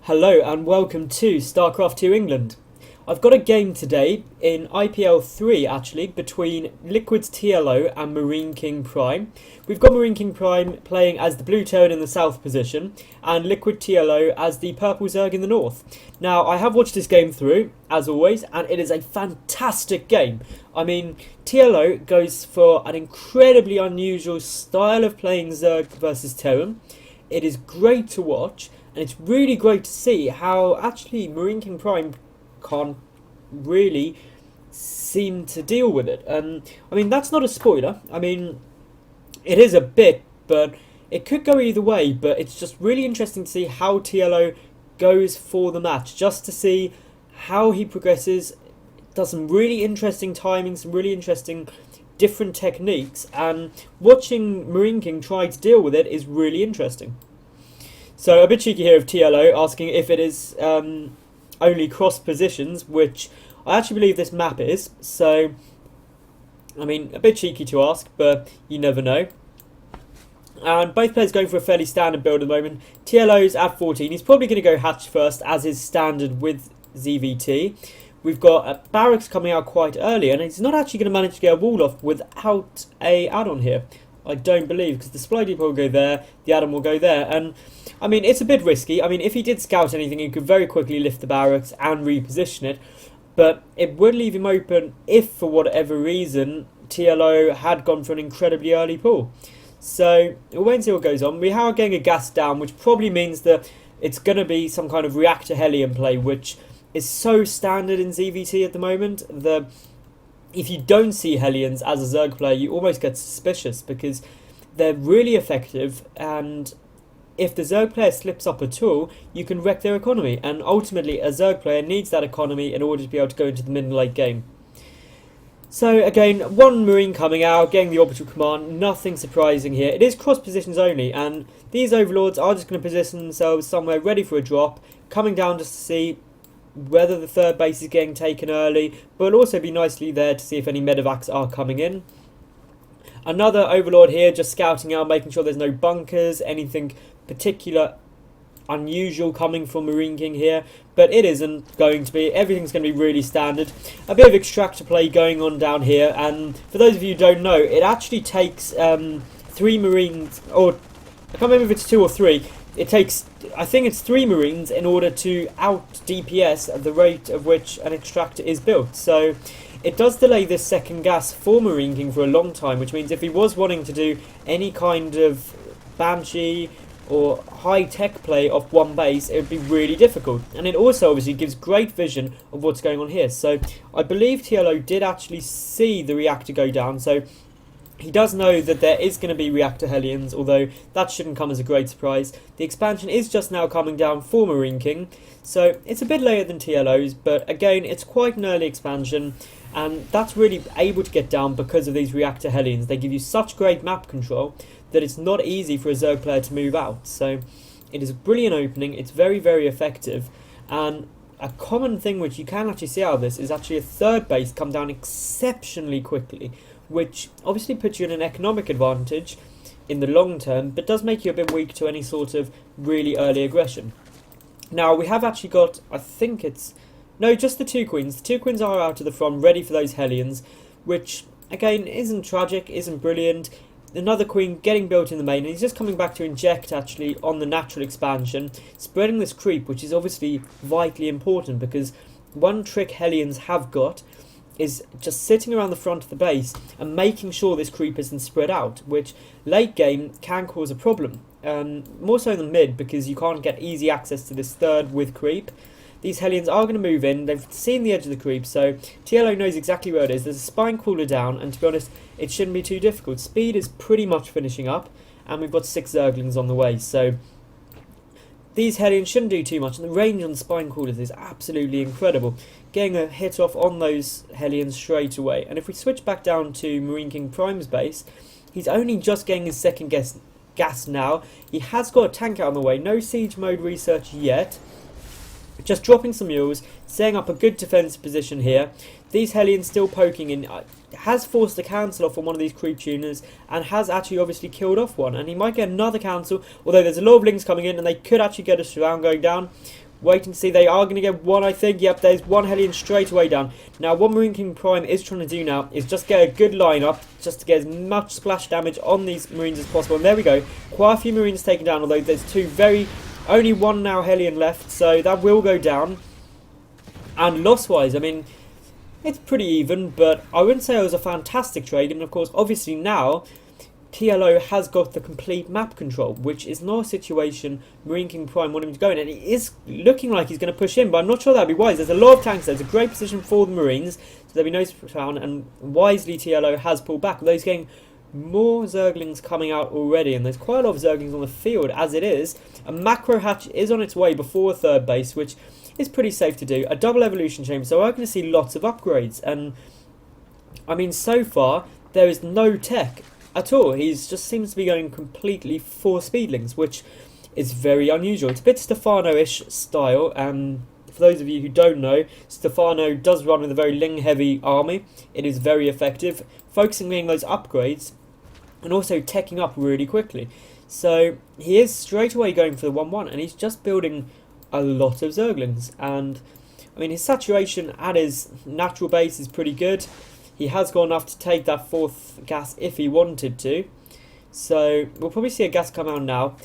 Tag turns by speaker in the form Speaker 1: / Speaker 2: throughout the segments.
Speaker 1: Hello and welcome to Starcraft 2 England. I've got a game today in IPL 3 actually between LiquidTLO and MarineKing Prime. We've got MarineKing Prime playing as the blue turret in the south position and LiquidTLO as the purple Zerg in the north. Now I have watched this game through as always and it is a fantastic game. I mean, TLO goes for an incredibly unusual style of playing Zerg versus Terran. It is great to watch. And it's really great to see how actually MarineKing Prime can't really seem to deal with it. I mean, that's not a spoiler. I mean, it is a bit, but it could go either way. But it's just really interesting to see how TLO goes for the match, just to see how he progresses. Does some really interesting timing, some really interesting different techniques. And watching MarineKing try to deal with it is really interesting. So a bit cheeky here of TLO asking if it is only cross positions, which I actually believe this map is. So, I mean, a bit cheeky to ask, but you never know. And both players going for a fairly standard build at the moment. TLO's at 14. He's probably going to go hatch first, as is standard with ZVT. We've got a barracks coming out quite early, and he's not actually going to manage to get a wall off without a add-on here. I don't believe, because the supply depot will go there, the add-on will go there, and I mean, it's a bit risky. I mean, if he did scout anything, he could very quickly lift the barracks and reposition it, but it would leave him open if, for whatever reason, TLO had gone for an incredibly early pull. So, we'll wait and see what goes on. We are getting a gas down, which probably means that it's going to be some kind of reactor Hellion play, which is so standard in ZVT at the moment that if you don't see Hellions as a Zerg player, you almost get suspicious because they're really effective, and if the Zerg player slips up at all, you can wreck their economy, and ultimately a Zerg player needs that economy in order to be able to go into the mid and late game. So again, one Marine coming out, getting the orbital command, nothing surprising here. It is cross positions only, and these overlords are just going to position themselves somewhere ready for a drop, coming down just to see whether the third base is getting taken early, but it'll also be nicely there to see if any medevacs are coming in. Another overlord here just scouting out, making sure there's no bunkers, anything particular unusual coming from MarineKing here, but it isn't going to be. Everything's going to be really standard. A bit of extractor play going on down here, and for those of you who don't know, it actually takes 3 Marines, or I can't remember if it's 2 or 3. It takes, I think it's 3 Marines in order to out DPS at the rate of which an extractor is built. So it does delay this second gas for MarineKing for a long time, which means if he was wanting to do any kind of Banshee or high-tech play off one base, it would be really difficult. And it also obviously gives great vision of what's going on here. So I believe TLO did actually see the reactor go down, so he does know that there is going to be reactor Hellions, although that shouldn't come as a great surprise. The expansion is just now coming down for MarineKing, so it's a bit later than TLO's, but again, it's quite an early expansion, and that's really able to get down because of these reactor Hellions. They give you such great map control that it's not easy for a Zerg player to move out. So it is a brilliant opening, it's very, very effective, and a common thing which you can actually see out of this is actually a third base come down exceptionally quickly, which obviously puts you in an economic advantage in the long term, but does make you a bit weak to any sort of really early aggression. Now, we have actually got, I think it's, no, just the 2 queens. The 2 queens are out of the front, ready for those Hellions, which, again, isn't tragic, isn't brilliant. Another queen getting built in the main, and he's just coming back to inject, actually, on the natural expansion, spreading this creep, which is obviously vitally important, because one trick Hellions have got is just sitting around the front of the base and making sure this creep isn't spread out, which late game can cause a problem. More so than mid, because you can't get easy access to this third with creep. These Hellions are going to move in, they've seen the edge of the creep, so TLO knows exactly where it is. There's a spine crawler down, and to be honest, it shouldn't be too difficult. Speed is pretty much finishing up, and we've got 6 Zerglings on the way, so these Hellions shouldn't do too much, and the range on the spine crawlers is absolutely incredible. Getting a hit off on those Hellions straight away. And if we switch back down to MarineKing Prime's base, he's only just getting his second gas now. He has got a tank out on the way, no siege mode research yet. Just dropping some mules, setting up a good defensive position here. These Hellions still poking in. Has forced a cancel off on one of these creep tuners and has actually obviously killed off one. And he might get another cancel, although there's a lot of links coming in and they could actually get a surround going down. waiting to see. They are going to get one, I think. Yep, there's one Hellion straight away down. Now, what MarineKing Prime is trying to do now is just get a good lineup, just to get as much splash damage on these Marines as possible. And there we go. Quite a few Marines taken down, although there's only one now Hellion left, so that will go down. And loss-wise, I mean, it's pretty even, but I wouldn't say it was a fantastic trade. And of course, obviously now, TLO has got the complete map control, which is not a situation MarineKing Prime want him to go in, and it is looking like he's going to push in, but I'm not sure that'd be wise. There's a lot of tanks there. It's a great position for the Marines, so there'll be no down, and wisely TLO has pulled back. Although he's getting more Zerglings coming out already, and there's quite a lot of Zerglings on the field as it is. A macro hatch is on its way before a third base, which is pretty safe to do. A double evolution chamber, so we're going to see lots of upgrades, and I mean, so far there is no tech at all. He's just seems to be going completely for speedlings, which is very unusual. It's a bit Stefano-ish style. For those of you who don't know, Stefano does run with a very ling-heavy army. It is very effective, focusing on getting those upgrades and also teching up really quickly. So he is straight away going for the 1-1, and he's just building a lot of Zerglings. And I mean, his saturation at his natural base is pretty good. He has got enough to take that 4th gas if he wanted to. So we'll probably see a gas come out now.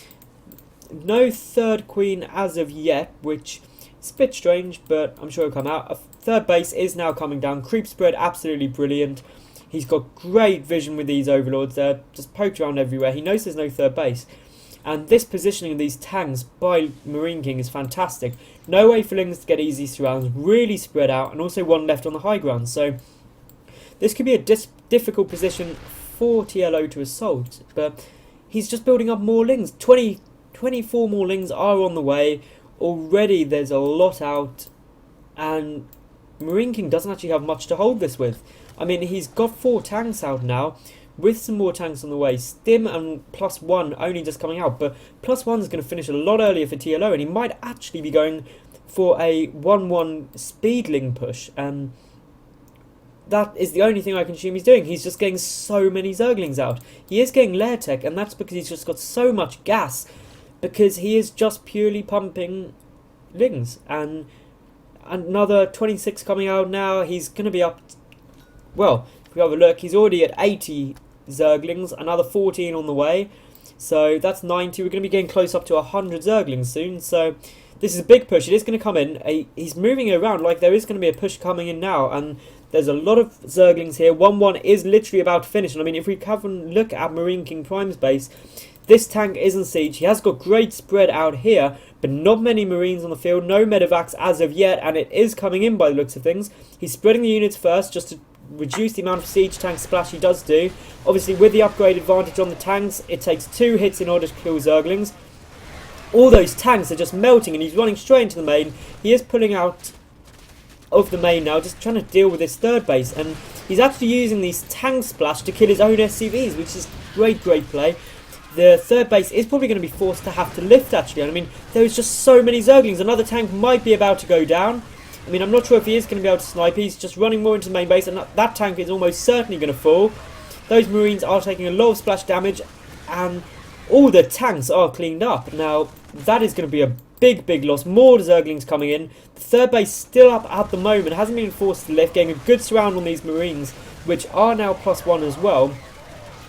Speaker 1: No 3rd queen as of yet, which is a bit strange, but I'm sure it'll come out. A 3rd base is now coming down. Creep spread, absolutely brilliant. He's got great vision with these overlords. They're just poked around everywhere. He knows there's no 3rd base. And this positioning of these tanks by MarineKing is fantastic. No way for Lings to get easy surrounds, really spread out, and also one left on the high ground. So this could be a difficult position for TLO to assault, but he's just building up more Lings. 24 more Lings are on the way. Already there's a lot out, and MarineKing doesn't actually have much to hold this with. I mean, he's got 4 tanks out now, with some more tanks on the way. Stim and +1 only just coming out, but +1 is going to finish a lot earlier for TLO, and he might actually be going for a 1-1 speedling push, and that is the only thing I can assume he's doing. He's just getting so many Zerglings out. He is getting lair tech, and that's because he's just got so much gas, because he is just purely pumping Lings. And another 26 coming out now. He's going to be up, well, if we have a look, he's already at 80 Zerglings, another 14 on the way. So that's 90. We're going to be getting close up to 100 Zerglings soon. So this is a big push. It is going to come in. He's moving it around like there is going to be a push coming in now, and there's a lot of Zerglings here. 1-1 is literally about to finish. And I mean, if we have a look at MarineKing Prime's base, this tank is in siege. He has got great spread out here, but not many Marines on the field. No medevacs as of yet, and it is coming in by the looks of things. He's spreading the units first just to reduce the amount of siege tank splash he does do. Obviously, with the upgrade advantage on the tanks, it takes 2 hits in order to kill Zerglings. All those tanks are just melting, and he's running straight into the main. He is pulling out of the main now, just trying to deal with his 3rd base, and he's actually using these tank splash to kill his own SCVs, which is great play. The 3rd base is probably going to be forced to have to lift, actually. And I mean, there's just so many Zerglings. Another tank might be about to go down. I mean, I'm not sure if he is going to be able to snipe. He's just running more into the main base, and that tank is almost certainly going to fall. Those Marines are taking a lot of splash damage, and all the tanks are cleaned up. Now, that is going to be a big loss. More Zerglings coming in. The 3rd base still up at the moment. Hasn't been forced to lift, getting a good surround on these Marines, which are now +1 as well.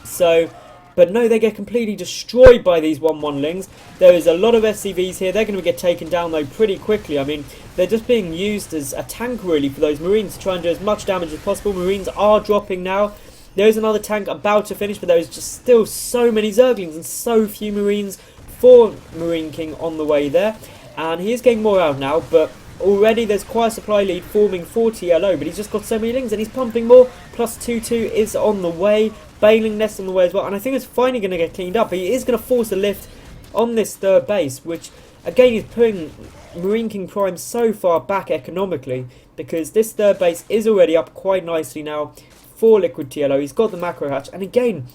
Speaker 1: So, but no, they get completely destroyed by these 1-1 Lings. There is a lot of SCVs here. They're going to get taken down, though, pretty quickly. I mean, they're just being used as a tank, really, for those Marines to try and do as much damage as possible. Marines are dropping now. There is another tank about to finish, but there is just still so many Zerglings and so few Marines for MarineKing on the way there. And he is getting more out now, but already there's quite a supply lead forming for TLO, but he's just got so many Lings, and he's pumping more. +2-2 is on the way. Bailing nest on the way as well, and I think it's finally going to get cleaned up. He is going to force a lift on this 3rd base, which again is putting MarineKing Prime so far back economically, because this 3rd base is already up quite nicely now for LiquidTLO. He's got the macro hatch, and again,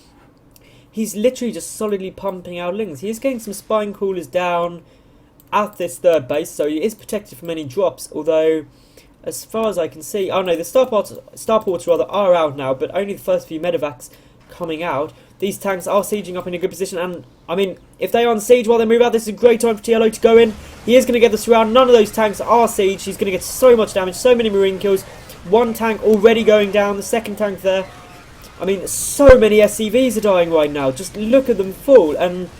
Speaker 1: he's literally just solidly pumping out Lings. He is getting some spine crawlers down at this 3rd base, so he is protected from any drops, although as far as I can see, oh no, the starports rather are out now, but only the first few medevacs coming out. These tanks are sieging up in a good position, and I mean, if they are on siege while they move out, this is a great time for TLO to go in He is going to get the surround. None of those tanks are sieged. He's going to get so much damage, so many marine kills. One tank already going down, the second tank there. I mean, so many SCVs are dying right now. Just look at them fall. And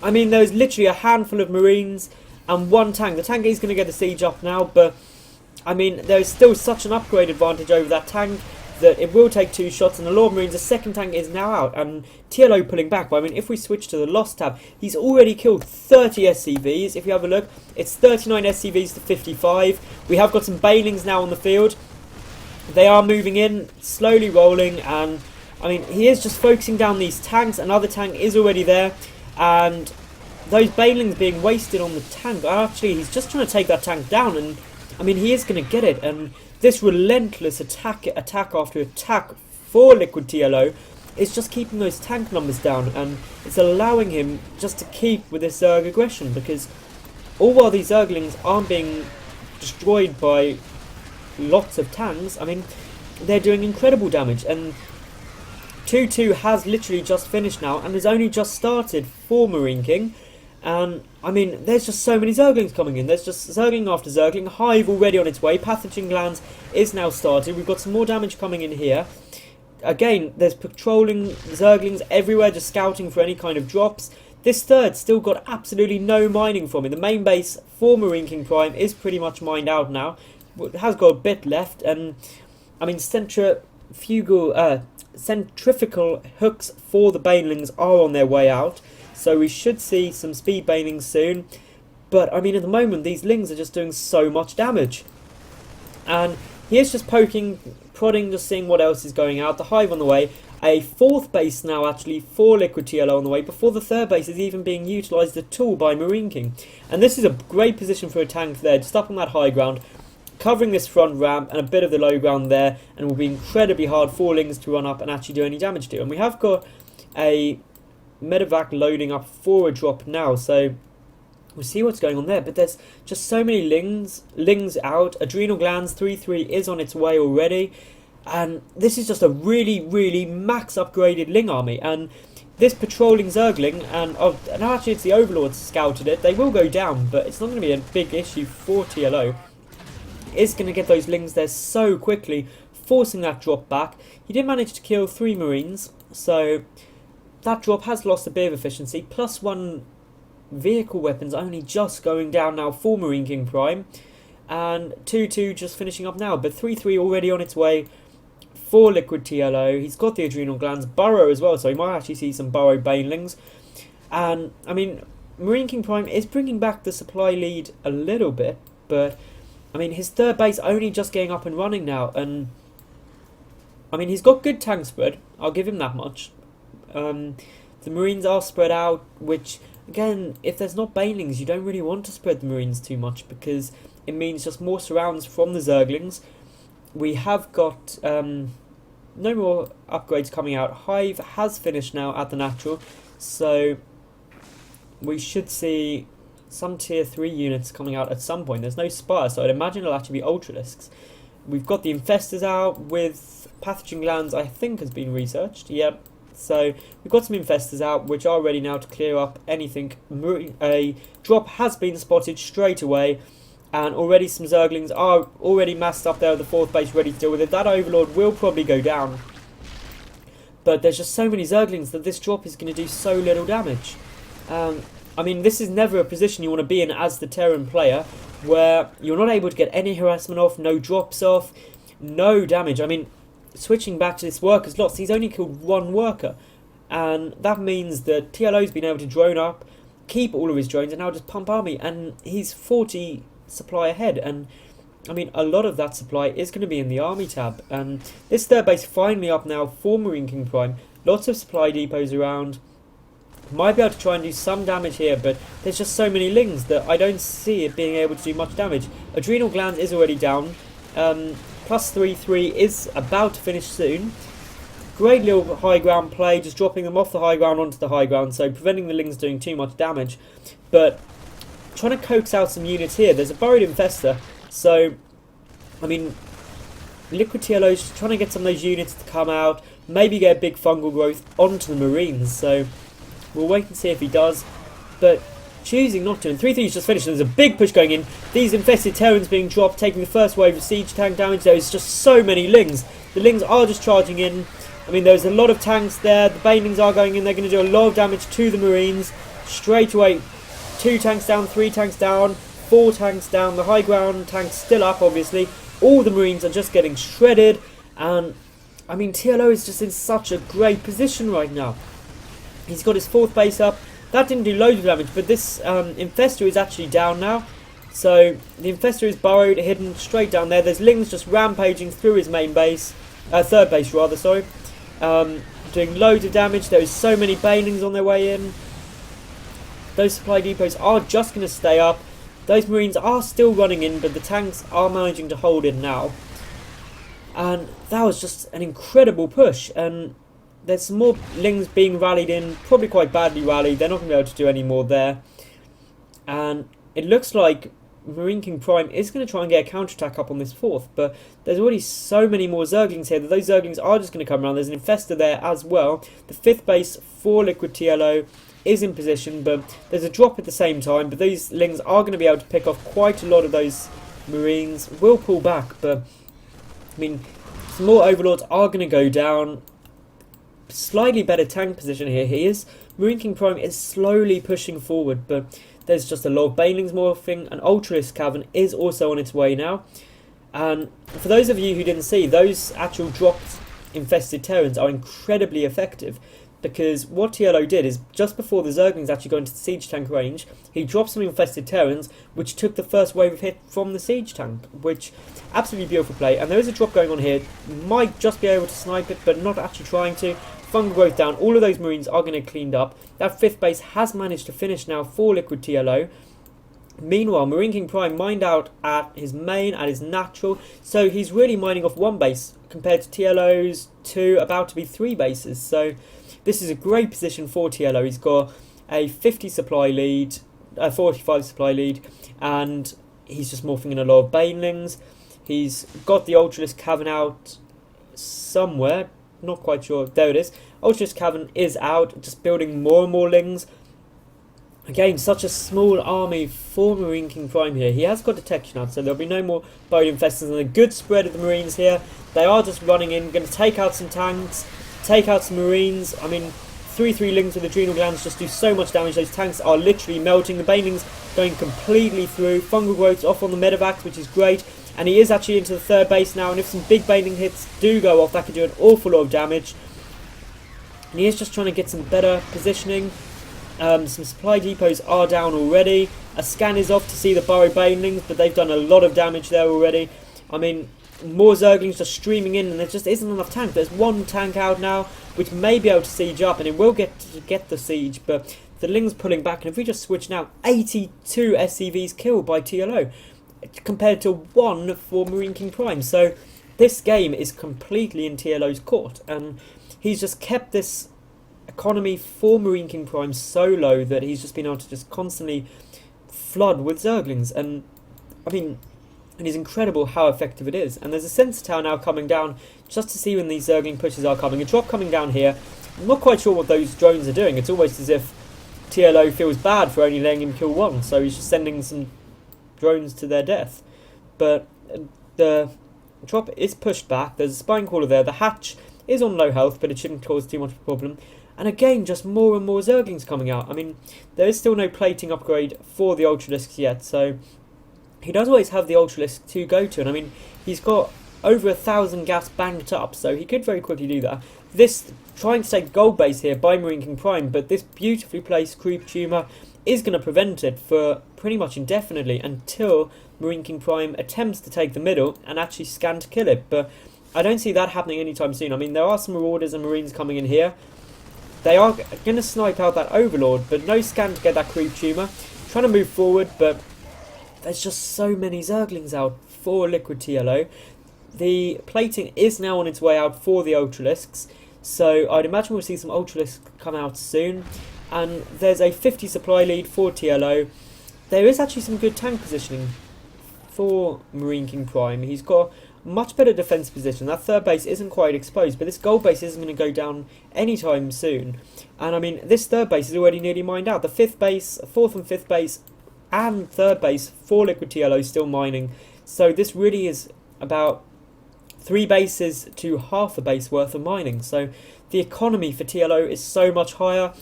Speaker 1: I mean, there's literally a handful of marines and one tank. The tank is going to get the siege up now, but I mean, there's still such an upgrade advantage over that tank that it will take 2 shots, and the Lord Marines, the second tank is now out, and TLO pulling back. But I mean, if we switch to the Lost tab, he's already killed 30 SCVs. If you have a look, it's 39 SCVs to 55. We have got some Banelings now on the field. They are moving in, slowly rolling, and I mean, he is just focusing down these tanks. Another tank is already there, and those Banelings being wasted on the tank. Actually, he's just trying to take that tank down, and I mean, he is going to get it, and this relentless attack after attack for LiquidTLO is just keeping those tank numbers down, and it's allowing him just to keep with this Zerg aggression, because all while these Zerglings aren't being destroyed by lots of tanks, I mean, they're doing incredible damage, and 2-2 has literally just finished now, and has only just started for MarineKing. And I mean, there's just so many Zerglings coming in. There's just Zergling after Zergling. Hive already on its way. Pathogen Glands is now started. We've got some more damage coming in here. Again, there's patrolling Zerglings everywhere, just scouting for any kind of drops. This third still got absolutely no mining from it. The main base for MarineKing Prime is pretty much mined out now. It has got a bit left, and I mean, centrifugal hooks for the Banelings are on their way out. So we should see some speed Banelings soon. But I mean, at the moment, these Lings are just doing so much damage. And he is just poking, prodding, just seeing what else is going out. The Hive on the way. A 4th base now, actually, for LiquidTLO on the way, before the 3rd base is even being utilised at all by MarineKing. And this is a great position for a tank there, just up on that high ground, covering this front ramp and a bit of the low ground there, and will be incredibly hard for Lings to run up and actually do any damage to. And we have got a medevac loading up for a drop now, so we'll see what's going on there. But there's just so many Lings out. Adrenal Glands 3-3 is on its way already, and this is just a really max upgraded Ling army. And this patrolling Zergling, and actually it's the Overlords scouted it, they will go down, but it's not going to be a big issue for TLO. Is going to get those Lings there so quickly, forcing that drop back. He did manage to kill 3 Marines, so that drop has lost a bit of efficiency. +1 vehicle weapons only just going down now for MarineKing Prime. And 2-2 just finishing up now. But 3-3 already on its way for LiquidTLO. He's got the Adrenal Glands. Burrow as well, so he might actually see some Burrow Banelings. And, I mean, MarineKing Prime is bringing back the supply lead a little bit. But, I mean, his 3rd base only just getting up and running now. And, I mean, he's got good tank spread. I'll give him that much. The Marines are spread out, which, again, if there's not Banelings, you don't really want to spread the Marines too much, because it means just more surrounds from the Zerglings. We have got no more upgrades coming out. Hive has finished now at the natural, so we should see some tier 3 units coming out at some point. There's no Spire, so I'd imagine it'll actually be Ultralisks. We've got the Infestors out with Pathogen Glands, I think has been researched. Yep. So we've got some Infestors out, which are ready now to clear up anything. A drop has been spotted straight away, and already some Zerglings are already massed up there with the 4th base ready to deal with it. That Overlord will probably go down, but there's just so many Zerglings that this drop is going to do so little damage. I mean, this is never a position you want to be in as the Terran player, where you're not able to get any harassment off, no drops off, no damage. I mean, switching back to this worker's loss, he's only killed 1 worker, and that means that TLO's been able to drone up, keep all of his drones, and now just pump army, and he's 40 supply ahead. And I mean, a lot of that supply is going to be in the army tab, and this 3rd base finally up now for MarineKing Prime. Lots of supply depots around. Might be able to try and do some damage here, but there's just so many Lings that I don't see it being able to do much damage. Adrenal Glands is already down. +3-3 is about to finish soon. Great little high ground play, just dropping them off the high ground onto the high ground, so preventing the Lings doing too much damage. But trying to coax out some units here. There's a Burrowed Infestor, so I mean, LiquidTLO's just trying to get some of those units to come out, maybe get a big fungal growth onto the Marines, so we'll wait and see if he does. But choosing not to. And 3-3's just finished, and there's a big push going in. These infested Terrans being dropped, taking the first wave of siege tank damage. There's just so many Lings. The Lings are just charging in. I mean, there's a lot of tanks there. The Banelings are going in. They're going to do a lot of damage to the Marines. Straight away, 2 tanks down, 3 tanks down, 4 tanks down. The high ground tanks still up, obviously. All the Marines are just getting shredded. And, I mean, TLO is just in such a great position right now. He's got his 4th base up. That didn't do loads of damage, but this Infestor is actually down now. So, the Infestor is burrowed, hidden straight down there. There's Lings just rampaging through his main base. 3rd base, rather, sorry. Doing loads of damage. There is so many Banelings on their way in. Those supply depots are just going to stay up. Those Marines are still running in, but the tanks are managing to hold in now. And that was just an incredible push. And there's some more Lings being rallied in, probably quite badly rallied. They're not going to be able to do any more there. And it looks like MarineKing Prime is going to try and get a counterattack up on this 4th, but there's already so many more Zerglings here that those Zerglings are just going to come around. There's an Infestor there as well. The 5th base for LiquidTLO is in position, but there's a drop at the same time. But these Lings are going to be able to pick off quite a lot of those Marines. Will pull back, but I mean, some more Overlords are going to go down. Slightly better tank position here. MarineKing Prime is slowly pushing forward, but there's just a lot of Banelings morphing. An Ultralisk Cavern is also on its way now. And for those of you who didn't see, those actual dropped infested Terrans are incredibly effective, because what TLO did is, just before the Zerglings actually got into the siege tank range, he dropped some infested Terrans, which took the first wave of hit from the siege tank, which absolutely beautiful play. And there is a drop going on here. Might just be able to snipe it, but not actually trying to. Fungal growth down. All of those Marines are going to get cleaned up. That 5th base has managed to finish now for LiquidTLO. Meanwhile, MarineKing Prime mined out at his main, at his natural, so he's really mining off 1 base compared to TLO's 2, about to be 3 bases. So this is a great position for TLO. He's got a 50 supply lead, a 45 supply lead, and he's just morphing in a lot of Banelings. He's got the Ultralisk Cavern out somewhere. Not quite sure. There it is. Ultralisk Cavern is out, just building more and more Lings. Again, such a small army for MarineKing Prime here. He has got detection out, so there'll be no more bone infestors, and a good spread of the Marines here. They are just running in, going to take out some tanks, take out some Marines. I mean, 3-3 Lings with adrenal glands just do so much damage. Those tanks are literally melting. The Banelings going completely through. Fungal growth's off on the medevacs, which is great. And he is actually into the 3rd base now, and if some big Baneling hits do go off, that could do an awful lot of damage. And he is just trying to get some better positioning. Some supply depots are down already. A scan is off to see the burrow Banelings, but they've done a lot of damage there already. I mean, more Zerglings just streaming in, and there just isn't enough tank. There's 1 tank out now, which may be able to siege up, and it will get the siege, but the Lings pulling back. And if we just switch now, 82 SCVs killed by TLO. Compared to 1 for MarineKing Prime. So this game is completely in TLO's court, and he's just kept this economy for MarineKing Prime so low that he's just been able to just constantly flood with Zerglings. And I mean, it is incredible how effective it is. And there's a sensor tower now coming down just to see when these Zergling pushes are coming. A drop coming down here. I'm not quite sure what those drones are doing. It's almost as if TLO feels bad for only letting him kill 1, so he's just sending some drones to their death. But the drop is pushed back. There's a spine caller there. The hatch is on low health, but it shouldn't cause too much of a problem. And again, just more and more Zerglings coming out. I mean, there is still no plating upgrade for the Ultralisks yet, so he does always have the Ultralisk to go to. And I mean, he's got over 1,000 gas banked up, so he could very quickly do that. This trying to take gold base here by MarineKing Prime, but this beautifully placed creep tumor is going to prevent it for pretty much indefinitely until MarineKing Prime attempts to take the middle and actually scan to kill it. But I don't see that happening anytime soon. I mean, there are some Marauders and Marines coming in here. They are going to snipe out that Overlord, but no scan to get that creep tumor. Trying to move forward, but there's just so many Zerglings out for LiquidTLO. The plating is now on its way out for the Ultralisks, so I'd imagine we'll see some Ultralisks come out soon. And there's a 50 supply lead for TLO. There is actually some good tank positioning for MarineKing Prime. He's got much better defence position. That third base isn't quite exposed, but this gold base isn't going to go down anytime soon. And I mean, this third base is already nearly mined out. The fifth base, fourth and fifth base, and third base for LiquidTLO still mining. So this really is about 3 bases to half a base worth of mining. So the economy for TLO is so much higher.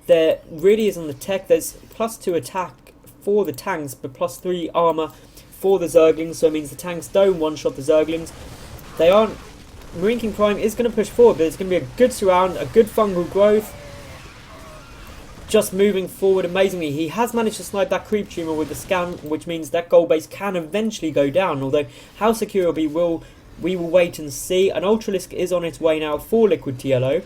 Speaker 1: There really is on the tech. There's +2 attack for the tanks, but +3 armor for the Zerglings. So it means the tanks don't one-shot the Zerglings. They aren't. MarineKing Prime is going to push forward, but it's going to be a good surround, a good fungal growth. Just moving forward amazingly. He has managed to snipe that creep tumor with the scan, which means that gold base can eventually go down. Although how secure it'll be, we will wait and see. An Ultralisk is on its way now for LiquidTLO.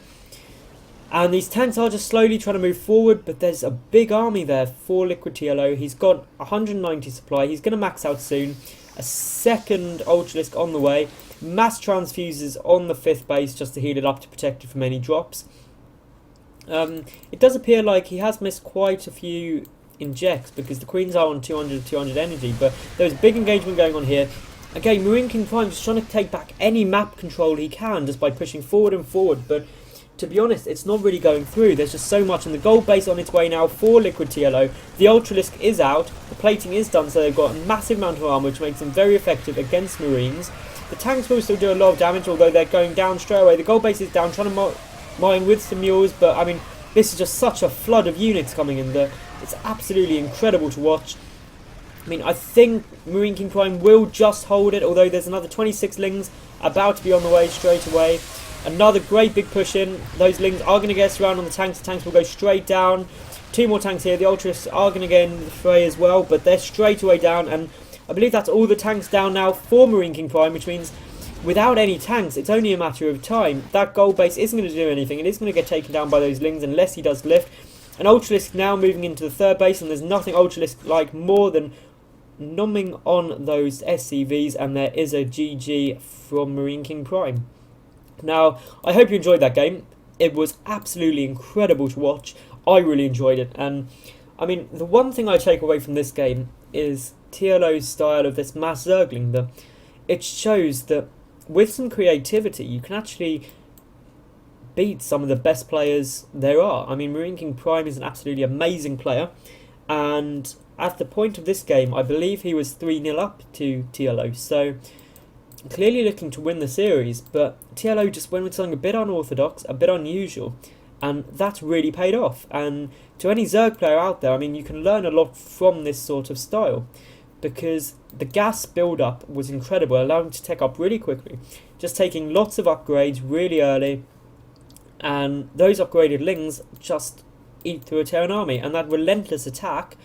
Speaker 1: And these tanks are just slowly trying to move forward, but there's a big army there for LiquidTLO. He's got 190 supply. He's going to max out soon. A second Ultralisk on the way. Mass transfuses on the 5th base just to heal it up to protect it from any drops. It does appear like he has missed quite a few injects because the Queens are on 200 energy, but there's a big engagement going on here. Again, MarineKing Prime just trying to take back any map control he can just by pushing forward and forward, but to be honest, it's not really going through. There's just so much, and the gold base on its way now for LiquidTLO. The Ultralisk is out, the plating is done, so they've got a massive amount of armor, which makes them very effective against Marines. The tanks will still do a lot of damage, although they're going down straight away. The gold base is down, trying to mine with some mules, but I mean, this is just such a flood of units coming in there. It's absolutely incredible to watch. I mean, I think MarineKing Prime will just hold it, although there's another 26 Lings about to be on the way straight away. Another great big push in. Those Lings are going to get around on the tanks. The tanks will go straight down. 2 more tanks here. The Ultras are going to get in the fray as well, but they're straight away down. And I believe that's all the tanks down now for MarineKing Prime, which means without any tanks, it's only a matter of time. That gold base isn't going to do anything. It is going to get taken down by those Lings unless he does lift. An Ultralisk now moving into the 3rd base, and there's nothing Ultralisk like more than numbing on those SCVs, and there is a GG from MarineKing Prime. Now, I hope you enjoyed that game. It was absolutely incredible to watch. I really enjoyed it, and I mean, the one thing I take away from this game is TLO's style of this mass Zergling. It shows that with some creativity, you can actually beat some of the best players there are. I mean, MarineKing Prime is an absolutely amazing player, and at the point of this game, I believe he was 3-0 up to TLO, so clearly looking to win the series, but TLO just went with something a bit unorthodox, a bit unusual, and that's really paid off. And to any Zerg player out there, I mean, you can learn a lot from this sort of style, because the gas build-up was incredible, allowing to tech up really quickly, just taking lots of upgrades really early, and those upgraded Lings just eat through a Terran army, and that relentless attack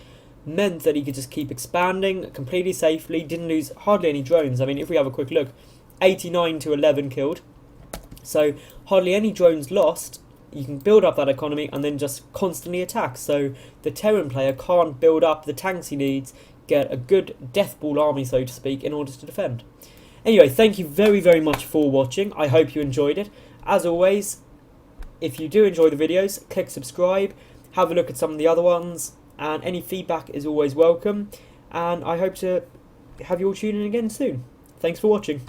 Speaker 1: meant that he could just keep expanding completely safely, didn't lose hardly any drones. I mean, if we have a quick look, 89 to 11 killed, so hardly any drones lost. You can build up that economy and then just constantly attack, so the Terran player can't build up the tanks he needs, get a good deathball army, so to speak, in order to defend. Anyway, thank you very, very much for watching. I hope you enjoyed it. As always, if you do enjoy the videos, click subscribe, have a look at some of the other ones, and any feedback is always welcome, and I hope to have you all tune in again soon. Thanks for watching.